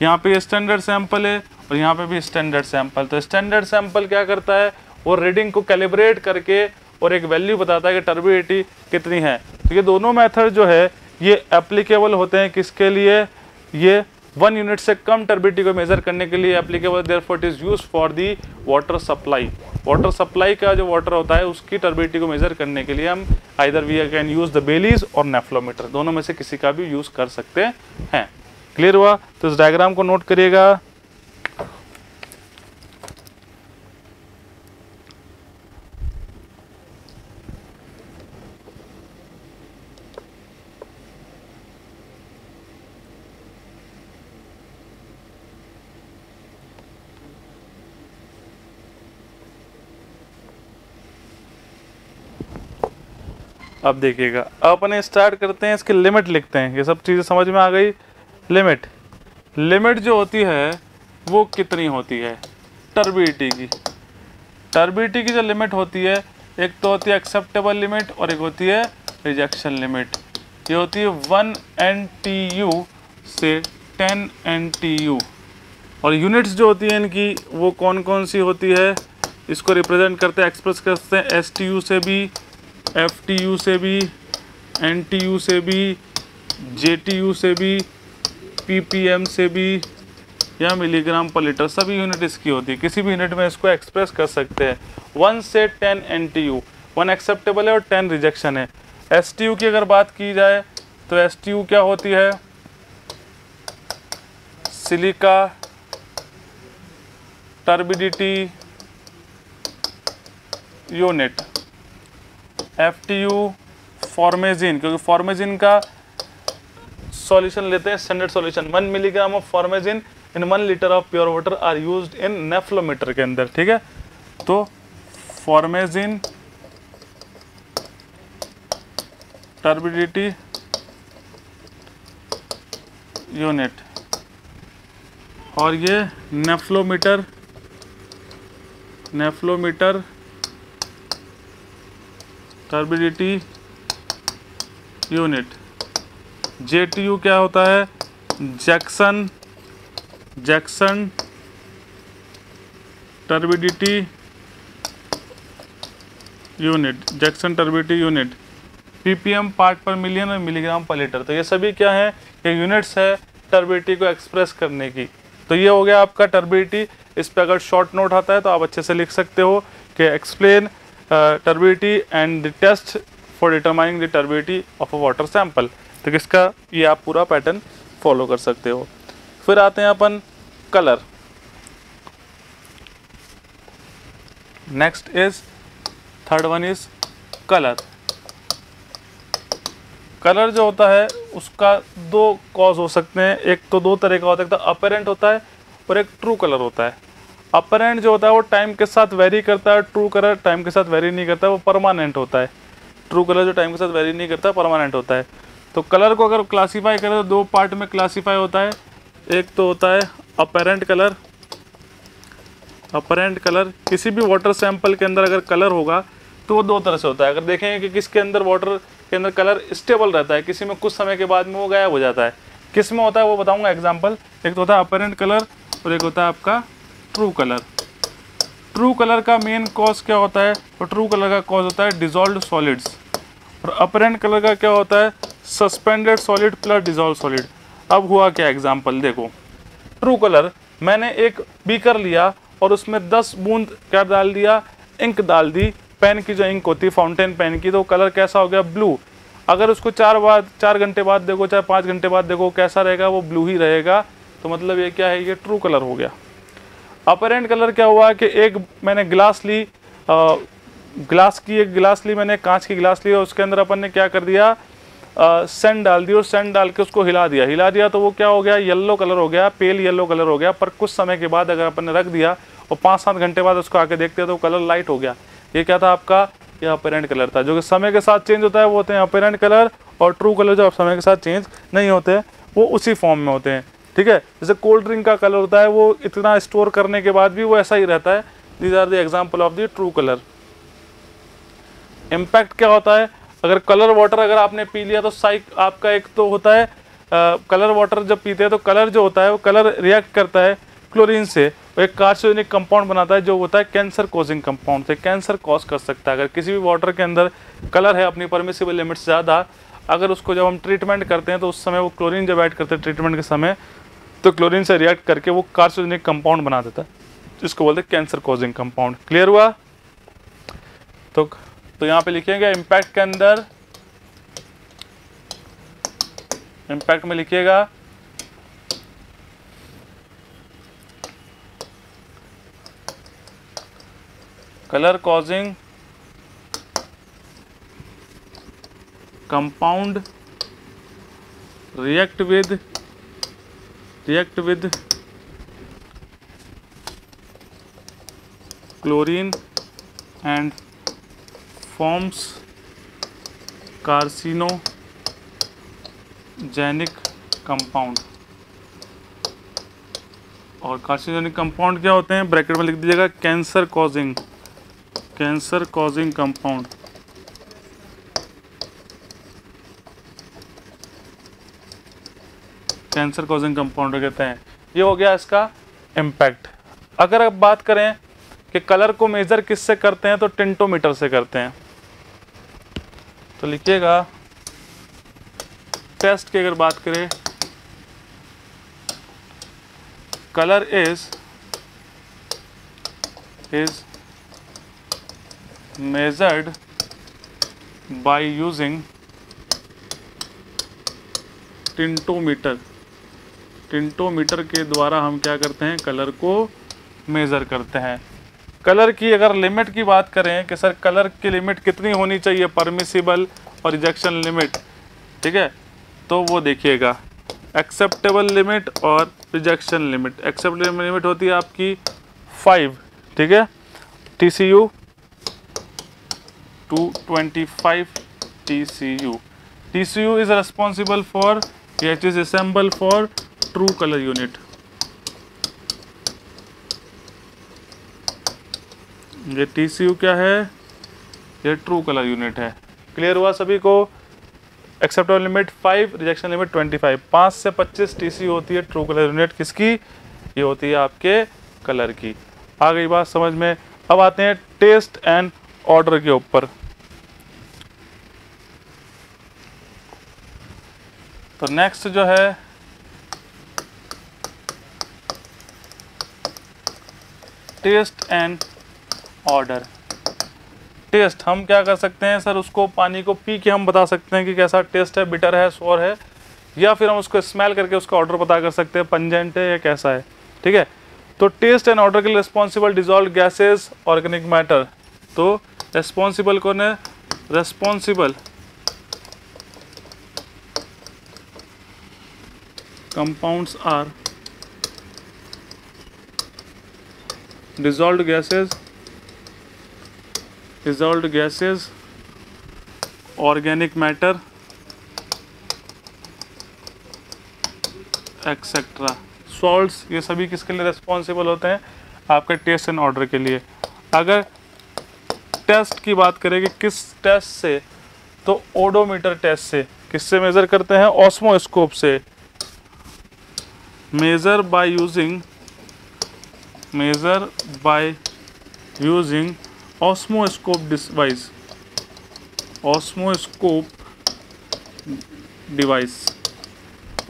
यहाँ पे स्टैंडर्ड सैंपल है और यहाँ पे भी स्टैंडर्ड सैंपल। तो स्टैंडर्ड सैंपल क्या करता है? वो रीडिंग को कैलिब्रेट करके और एक वैल्यू बताता है कि टर्बिडिटी कितनी है। तो ये दोनों मेथड जो है ये एप्लीकेबल होते हैं किसके लिए? ये 1 यूनिट से कम टर्बिडिटी को मेजर करने के लिए applicable. Therefore it is used for the water supply. Water supply का जो वाटर होता है उसकी टर्बिडिटी को मेजर करने के लिए हम either we can use the Baylis और नेफ्लोमीटर, दोनों में से किसी का भी यूज कर सकते हैं। क्लियर हुआ? तो इस डायग्राम को नोट करिएगा। अब देखिएगा, अपने स्टार्ट करते हैं, इसकी लिमिट लिखते हैं। ये सब चीज़ें समझ में आ गई। लिमिट जो होती है वो कितनी होती है? टर्बिडिटी की जो लिमिट होती है, एक तो होती है एक्सेप्टेबल लिमिट और एक होती है रिजेक्शन लिमिट। ये होती है 1 NTU से 10 NTU। और यूनिट्स जो होती हैं इनकी वो कौन कौन सी होती है, इसको रिप्रेजेंट करते हैं, एक्सप्रेस करते हैं STU से भी, FTU से भी, NTU से भी, JTU से भी, PPM से भी, या मिलीग्राम पर लीटर, सभी यूनिट इसकी होती है। किसी भी यूनिट में इसको एक्सप्रेस कर सकते हैं। 1 से 10 NTU, 1 एक्सेप्टेबल है और 10 रिजेक्शन है। STU की अगर बात की जाए तो STU क्या होती है, silica turbidity unit. FTU formazin, क्योंकि फॉर्मेजिन का सॉल्यूशन लेते हैं standard solution, 1 milligram of formazin in 1 litre of pure water are used in nephelometer के अंदर, ठीक है। तो फॉर्मेजिन टर्बिडिटी यूनिट, और ये नेफ्लोमीटर टर्बिडिटी यूनिट। JTU क्या होता है, Jackson turbidity unit. PPM part पर मिलियन और मिलीग्राम पर लीटर। तो ये सभी क्या है, ये यूनिट्स है टर्बिडिटी को एक्सप्रेस करने की। तो ये हो गया आपका टर्बिडिटी। इस पर अगर शॉर्ट नोट आता है तो आप अच्छे से लिख सकते हो कि explain turbidity and the test for determining the turbidity of a water sample. तो किसका ये आप पूरा पैटर्न फॉलो कर सकते हो। फिर आते हैं अपन colour. Next is third one is colour. Colour जो होता है उसका दो कॉज हो सकते हैं, एक तो दो तरह का होता है, एक तो अपरेंट होता है और एक ट्रू कलर होता है। अपरेंट जो होता है वो टाइम के साथ वेरी करता है, ट्रू कलर टाइम के साथ वेरी नहीं करता, वो परमानेंट होता है। ट्रू कलर जो टाइम के साथ वेरी नहीं करता, परमानेंट होता है। तो कलर को अगर क्लासीफाई करें तो दो पार्ट में क्लासीफाई होता है। एक तो होता है अपरेंट कलर। अपरेंट कलर किसी भी वाटर सैंपल के अंदर अगर कलर होगा तो वो दो तरह से होता है। अगर देखेंगे कि किसके अंदर वाटर के अंदर कलर स्टेबल रहता है, किसी में कुछ समय के बाद में वो गायब हो जाता है। किस में होता है वो बताऊंगा एग्जांपल। एक तो होता है अपरेंट कलर और एक होता है आपका ट्रू कलर। ट्रू कलर का मेन कॉज क्या होता है, तो ट्रू कलर का कॉज होता है डिजॉल्व्ड सॉलिड्स, और अपरेंट कलर का क्या होता है, suspended solid plus dissolve solid. अब हुआ क्या एग्जांपल देखो। ट्रू कलर, मैंने एक बीकर लिया और उसमें 10 बूंद क्या डाल दिया, इंक डाल दी, पेन की जो इंक होती है फाउंटेन पेन की, तो कलर कैसा हो गया, ब्लू। अगर उसको 4 घंटे बाद देखो, चाहे 5 घंटे बाद देखो, कैसा रहेगा, वो ब्लू ही रहेगा। तो मतलब ये क्या है, ये ट्रू कलर हो गया। अपरेंट कलर क्या हुआ कि एक मैंने गिलास ली, एक गिलास ली मैंने, कांच की गिलास ली, और उसके अंदर अपन ने क्या कर दिया, सेंड डाल दी, और सेंड डाल के उसको हिला दिया तो वो क्या हो गया, येलो कलर हो गया, पेल येलो कलर हो गया। पर कुछ समय के बाद अगर अपन ने रख दिया और 5-7 घंटे बाद उसको आके देखते हैं तो कलर लाइट हो गया। ये क्या था आपका, ये अपरेंट कलर था। जो कि समय के साथ चेंज होता है वो होते हैं अपरेंट कलर, और ट्रू कलर जो समय के साथ चेंज नहीं होते वो उसी फॉर्म में होते हैं। ठीक है, जैसे कोल्ड ड्रिंक का कलर होता है वो इतना स्टोर करने के बाद भी वो ऐसा ही रहता है। These are the example of the true colour. Impact क्या होता है, अगर कलर वाटर अगर आपने पी लिया तो आपका एक तो होता है कलर वाटर जब पीते हैं तो कलर जो होता है वो कलर रिएक्ट करता है क्लोरीन से, एक कार्सिनोजेनिक कंपाउंड बनाता है जो होता है कैंसर कॉजिंग कंपाउंड से, कैंसर कॉज कर सकता है। अगर किसी भी वाटर के अंदर कलर है अपनी परमिसिबल लिमिट से ज़्यादा, अगर उसको जब हम ट्रीटमेंट करते हैं तो उस समय वो क्लोरीन जब ऐड करते हैं ट्रीटमेंट के समय, तो क्लोरीन से रिएक्ट करके वो कार्सिनोजेनिक कंपाउंड बना देता है, जिसको बोलते हैं कैंसर कॉजिंग कंपाउंड। क्लियर हुआ? तो यहाँ पे लिखिएगा इम्पैक्ट के अंदर, इम्पैक्ट में लिखिएगा colour causing compound react with chlorine and forms carcinogenic compound. और कार्सिनोजेनिक कंपाउंड क्या होते हैं, ब्रैकेट में लिख दीजिएगा cancer causing compound. Cancer causing compound कहते हैं। ये हो गया इसका इम्पैक्ट। अगर आप बात करें कि कलर को मेज़र किससे करते हैं तो टिंटोमीटर से करते हैं। तो लिखिएगा टेस्ट की अगर बात करें, colour is measured by using टिंटोमीटर। टिंटोमीटर के द्वारा हम क्या करते हैं, कलर को मेज़र करते हैं। कलर की अगर लिमिट की बात करें कि सर कलर की लिमिट कितनी होनी चाहिए, परमिसिबल और रिजेक्शन लिमिट, ठीक है, तो वो देखिएगा एक्सेप्टेबल लिमिट और रिजेक्शन लिमिट। एक्सेप्टेबल लिमिट होती है आपकी 5, ठीक है, TCU 225 TCU। TCU is responsible for, it is assemble for true color unit। ये TCU क्या है, ये ट्रू कलर यूनिट है। क्लियर हुआ सभी को? Acceptable limit 5, rejection limit 25। 5 से 25 TCU होती है ट्रू कलर यूनिट किसकी, ये होती है आपके कलर की। आ गई बात समझ में? अब आते हैं टेस्ट एंड ऑर्डर के ऊपर। तो नेक्स्ट जो है टेस्ट एंड ऑर्डर। टेस्ट हम क्या कर सकते हैं सर, उसको पानी को पी के हम बता सकते हैं कि कैसा टेस्ट है, बिटर है, सोर है, या फिर हम उसको स्मेल करके उसका ऑर्डर पता कर सकते हैं, पंजेंट है या कैसा है, ठीक है। तो टेस्ट एंड ऑर्डर के लिए responsible dissolve gases, organic matter. तो रिस्पॉन्सिबल कौन है, responsible compounds are dissolved gases, organic matter, et cetera. Salts, ये सभी किसके लिए रिस्पॉन्सिबल होते हैं, आपके टेस्ट एंड ऑर्डर के लिए। अगर टेस्ट की बात करें कि किस टेस्ट से, तो ओडोमीटर टेस्ट से। किससे मेज़र करते हैं, ऑस्मोस्कोप से। Measure by using osmoscope device.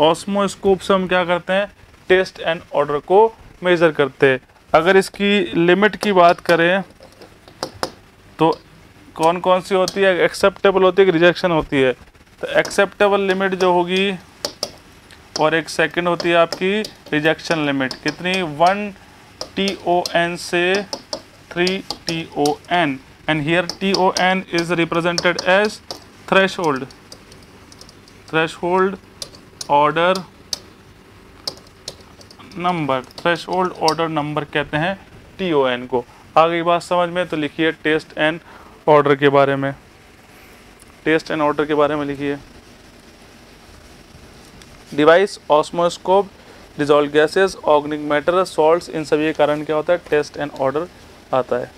Osmoscope से हम क्या करते हैं, टेस्ट एंड ऑर्डर को मेज़र करते हैं। अगर इसकी लिमिट की बात करें तो कौन कौन सी होती है, एक्सेप्टेबल होती है कि रिजेक्शन होती है। तो एक्सेप्टेबल लिमिट जो होगी, और एक सेकंड होती है आपकी रिजेक्शन लिमिट। कितनी, 1 TON से 3 TON, and here TON is represented as threshold order number। Threshold order number कहते हैं TON को। आ गई बात समझ में? तो लिखिए टेस्ट एंड ऑर्डर के बारे में। टेस्ट एंड ऑर्डर के बारे में लिखिए, device, osmoscope, dissolve gases, organic matter, salts, इन सभी के कारण क्या होता है, टेस्ट एंड ऑर्डर आता है।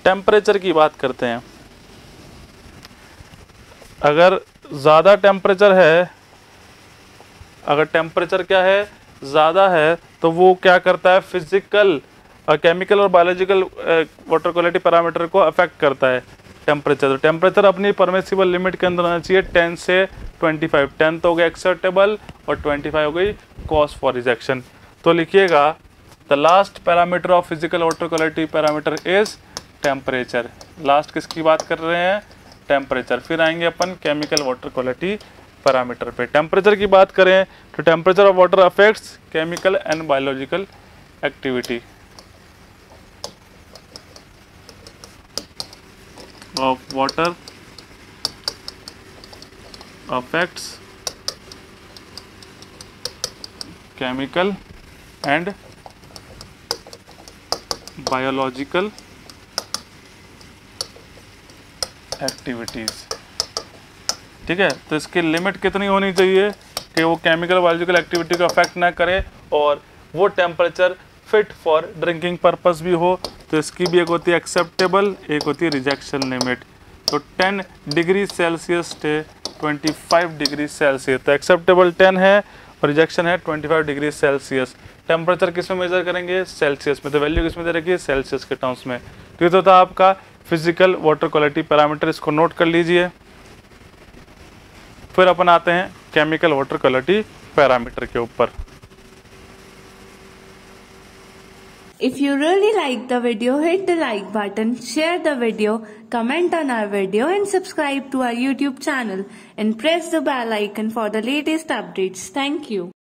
टेम्परेचर की बात करते हैं। अगर ज़्यादा टेम्परेचर है, अगर टेम्परेचर क्या है, ज़्यादा है, तो वो क्या करता है, फिजिकल, केमिकल और बायोलॉजिकल वाटर क्वालिटी पैरामीटर को अफेक्ट करता है टेम्परेचर। टेम्परेचर अपनी परमिसिबल लिमिट के अंदर आना चाहिए, 10 से 25। 10 तो हो गया एक्सेप्टेबल और 25 हो गई कॉज फॉर रिजेक्शन। तो लिखिएगा the last parameter of physical water quality parameter is temperature. Last किसकी बात कर रहे हैं, टेम्परेचर। फिर आएंगे अपन केमिकल वाटर क्वालिटी पैरामीटर पे। टेम्परेचर की बात करें तो temperature of water affects chemical and biological activity of water affects chemical and biological activities. ठीक है, तो इसकी लिमिट कितनी होनी चाहिए कि वो केमिकल बायोलॉजिकल एक्टिविटी को अफेक्ट ना करे और वो temperature fit for drinking purpose भी हो। तो इसकी भी एक होती है एक्सेप्टेबल, एक होती है रिजेक्शन लिमिट। तो 10 डिग्री सेल्सियस से 25 डिग्री सेल्सियस। तो एक्सेप्टेबल 10 है और रिजेक्शन है 25 डिग्री सेल्सियस। टेम्परेचर किस में मेजर करेंगे? सेल्सियस में। तो वैल्यू किस में दे रखी है? सेल्सियस के टर्म्स में। तो ये तो था आपका फिजिकल वाटर क्वालिटी पैरामीटर, इसको नोट कर लीजिए। फिर अपन आते हैं केमिकल वाटर क्वालिटी पैरामीटर के ऊपर। If you really like the video, hit the like button, share the video, comment on our video and subscribe to our YouTube channel and press the bell icon for the latest updates. Thank you.